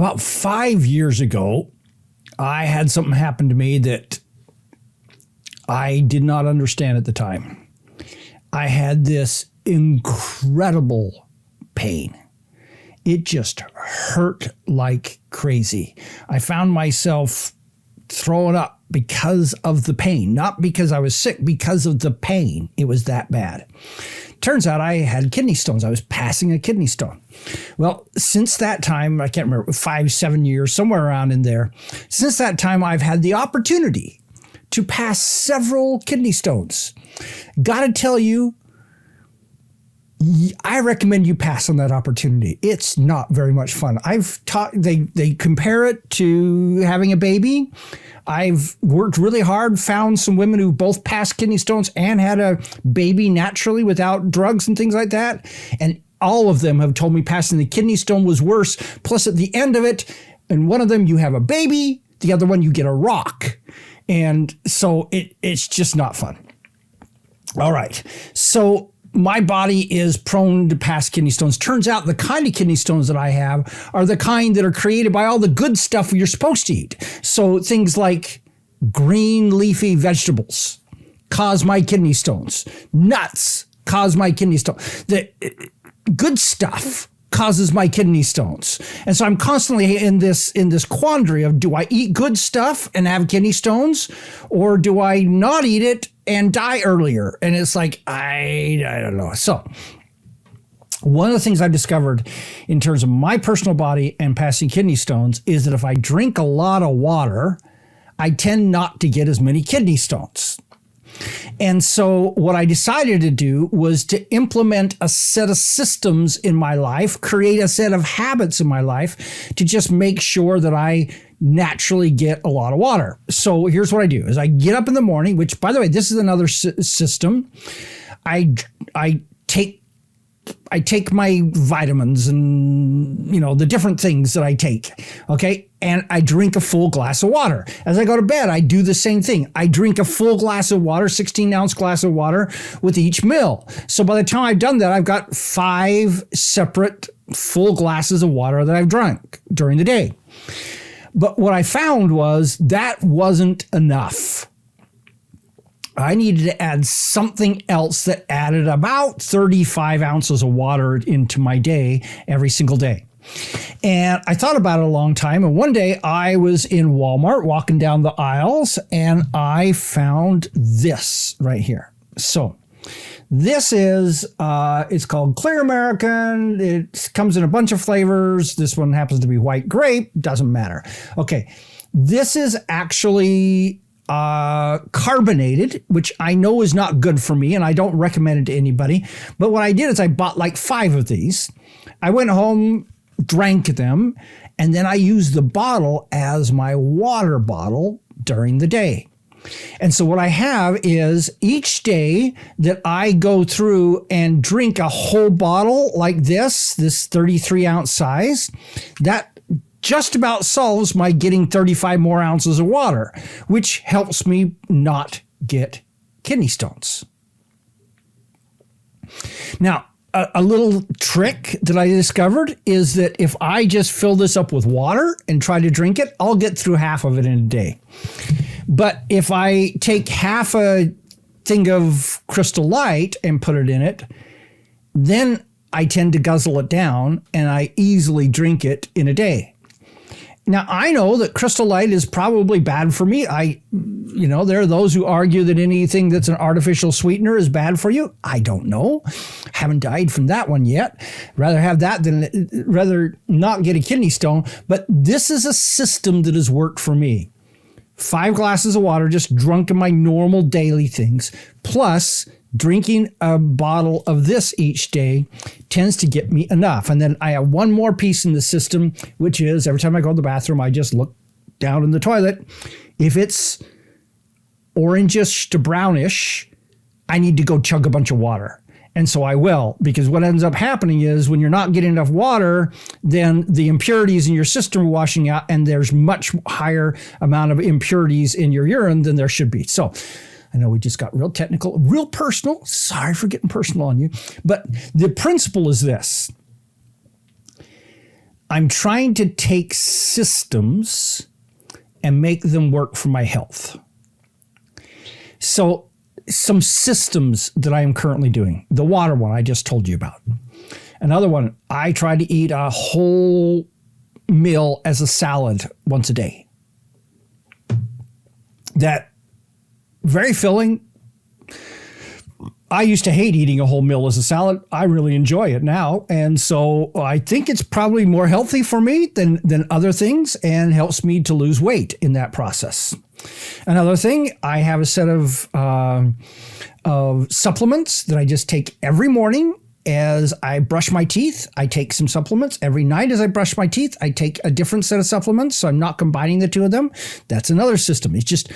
About 5 years ago, I had something happen to me that I did not understand at the time. I had this incredible pain. It just hurt like crazy. I found myself throwing up because of the pain, not because I was sick, because of the pain. It was that bad. Turns out I had kidney stones. I was passing a kidney stone. Well, since that time, I can't remember, 5-7 years, somewhere around in there. Since that time, I've had the opportunity to pass several kidney stones. Gotta tell you, I recommend you pass on that opportunity. It's not very much fun. They compare it to having a baby. I've worked really hard, found some women who both passed kidney stones and had a baby naturally without drugs and things like that. And all of them have told me passing the kidney stone was worse. Plus at the end of it, in one of them you have a baby, the other one you get a rock. And so it's just not fun. All right. So my body is prone to pass kidney stones. Turns out the kind of kidney stones that I have are the kind that are created by all the good stuff you're supposed to eat. So things like green leafy vegetables cause my kidney stones. Nuts cause my kidney stones. The good stuff causes my kidney stones. And so I'm constantly in this quandary of, do I eat good stuff and have kidney stones, or do I not eat it and die earlier? And it's like, I don't know. So one of the things I've discovered in terms of my personal body and passing kidney stones is that if I drink a lot of water, I tend not to get as many kidney stones. And so what I decided to do was to implement a set of systems in my life, create a set of habits in my life to just make sure that I naturally get a lot of water. So here's what I do is I get up in the morning, which, by the way, this is another system. I take my vitamins and, the different things that I take. Okay. And I drink a full glass of water. As I go to bed, I do the same thing. I drink a full glass of water, 16-ounce glass of water with each meal. So by the time I've done that, I've got 5 separate full glasses of water that I've drunk during the day. But what I found was that wasn't enough. I needed to add something else that added about 35 ounces of water into my day every single day. And I thought about it a long time. And one day I was in Walmart walking down the aisles and I found this right here. So this is, it's called Clear American. It comes in a bunch of flavors. This one happens to be white grape. Doesn't matter. Okay. This is actually carbonated, which I know is not good for me and I don't recommend it to anybody. But what I did is I bought like 5 of these. I went home, drank them, and then I used the bottle as my water bottle during the day. And so what I have is each day that I go through and drink a whole bottle like this 33-ounce size, that just about solves my getting 35 more ounces of water, which helps me not get kidney stones. Now, a little trick that I discovered is that if I just fill this up with water and try to drink it, I'll get through half of it in a day. But if I take half a thing of Crystal Light and put it in it, then I tend to guzzle it down and I easily drink it in a day. Now, I know that Crystal Light is probably bad for me. There are those who argue that anything that's an artificial sweetener is bad for you. I don't know. Haven't died from that one yet. Rather have that than rather not get a kidney stone. But this is a system that has worked for me. 5 glasses of water, just drunk in my normal daily things, plus drinking a bottle of this each day tends to get me enough. And then I have one more piece in the system, which is every time I go to the bathroom, I just look down in the toilet. If it's orangish to brownish, I need to go chug a bunch of water. And so I will, because what ends up happening is when you're not getting enough water, then the impurities in your system are washing out, and there's much higher amount of impurities in your urine than there should be. So I know we just got real technical, real personal. Sorry for getting personal on you. But the principle is this. I'm trying to take systems and make them work for my health. So some systems that I am currently doing. The water one I just told you about. Another one, I try to eat a whole meal as a salad once a day. That very filling. I used to hate eating a whole meal as a salad. I really enjoy it now. And so I think it's probably more healthy for me than other things and helps me to lose weight in that process. Another thing, I have a set of supplements that I just take every morning as I brush my teeth. I take some supplements. Every night as I brush my teeth, I take a different set of supplements. So I'm not combining the two of them. That's another system. It's just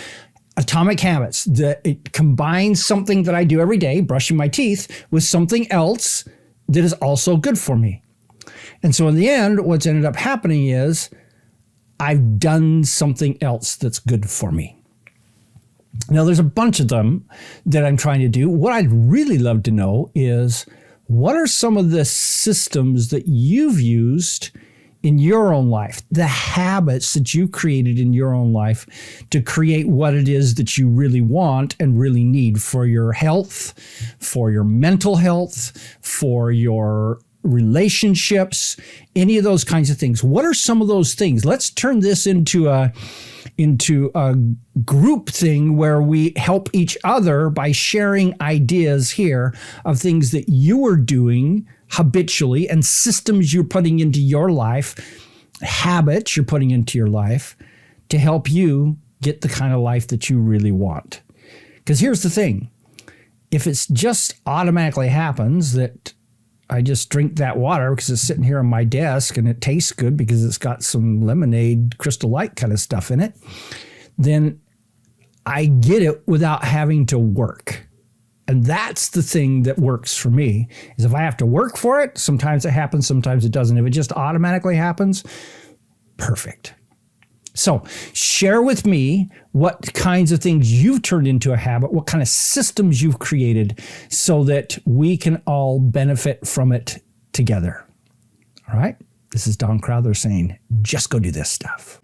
atomic habits. It combines something that I do every day, brushing my teeth, with something else that is also good for me. And so in the end, what's ended up happening is I've done something else that's good for me. Now, there's a bunch of them that I'm trying to do. What I'd really love to know is, what are some of the systems that you've used in your own life, the habits that you created in your own life to create what it is that you really want and really need for your health, for your mental health, for your relationships, any of those kinds of things. What are some of those things? Let's turn this into a group thing where we help each other by sharing ideas here of things that you are doing habitually and systems you're putting into your life, habits you're putting into your life to help you get the kind of life that you really want. Because here's the thing. If it's just automatically happens that I just drink that water because it's sitting here on my desk and it tastes good because it's got some lemonade, Crystal Light kind of stuff in it, then I get it without having to work. And that's the thing that works for me, is if I have to work for it, sometimes it happens, sometimes it doesn't. If it just automatically happens, perfect. So share with me what kinds of things you've turned into a habit, what kind of systems you've created so that we can all benefit from it together. All right? This is Don Crowther saying, just go do this stuff.